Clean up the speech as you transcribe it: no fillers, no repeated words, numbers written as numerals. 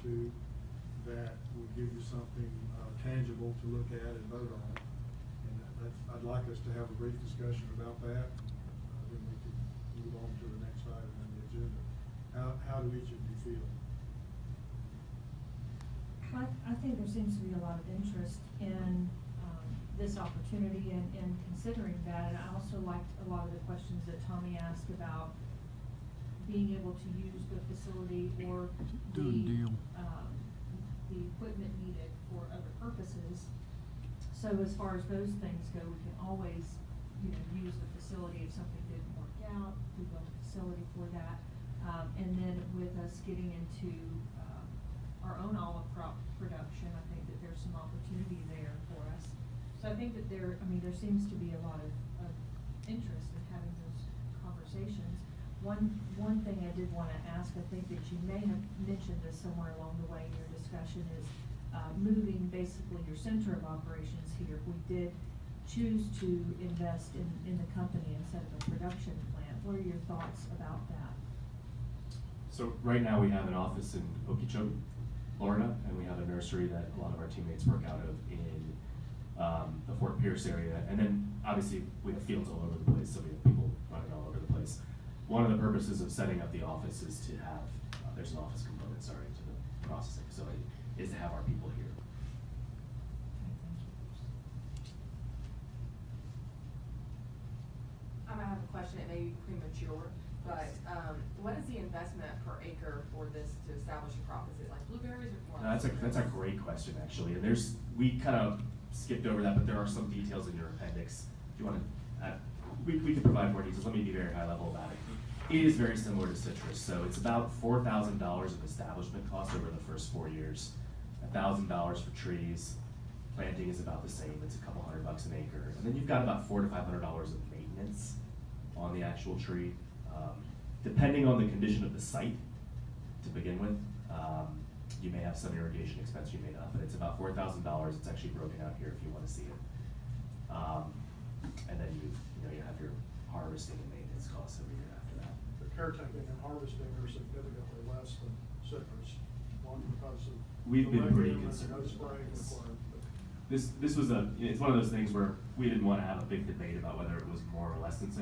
to that will give you something tangible to look at and vote on. And I'd like us to have a brief discussion about that. Then we can move on to the next item on the agenda. How do each of you feel? I think there seems to be a lot of interest in this opportunity and considering that. And I also liked a lot of the questions that Tommy asked about being able to use the facility or the equipment needed for other purposes. So as far as those things go, we can always, use the facility if something didn't work out. We built a facility for that. And then with us getting into our own olive crop production, I think that there's some opportunity there for us. So I think that there seems to be a lot of interest in having those conversations. One thing I did want to ask, I think that you may have mentioned this somewhere along the way in your discussion, is moving basically your center of operations here. If we did choose to invest in the company instead of a production plant, what are your thoughts about that? So right now we have an office in Okeechobee, Florida, and we have a nursery that a lot of our teammates work out of in the Fort Pierce area. And then obviously we have fields all over the place, so we have people running all over the place. One of the purposes of setting up the office is to have, there's an office component, to the processing, so it is to have our people here. I have a question, it may be premature, but what is the investment per acre for this to establish a crop? Is it like blueberries or more? That's a great question, actually, and we kind of skipped over that, but there are some details in your appendix. If you want to, we can provide more details. Let me be very high level about it. It is very similar to citrus, so it's about $4,000 of establishment cost over the first 4 years. $1,000 for trees. Planting is about the same. It's a couple $100 an acre, and then you've got about $400 to $500 of maintenance on the actual tree, depending on the condition of the site. To begin with, you may have some irrigation expense, you may not, but it's about $4,000. It's actually broken out here if you want to see it. And then you have your harvesting and maintenance costs every year after that. The caretaking and harvesting are significantly less than citrus. One, because of We've been pretty no conservative spraying about this. required. This was it's one of those things where we didn't want to have a big debate about whether it was more or less than citrus.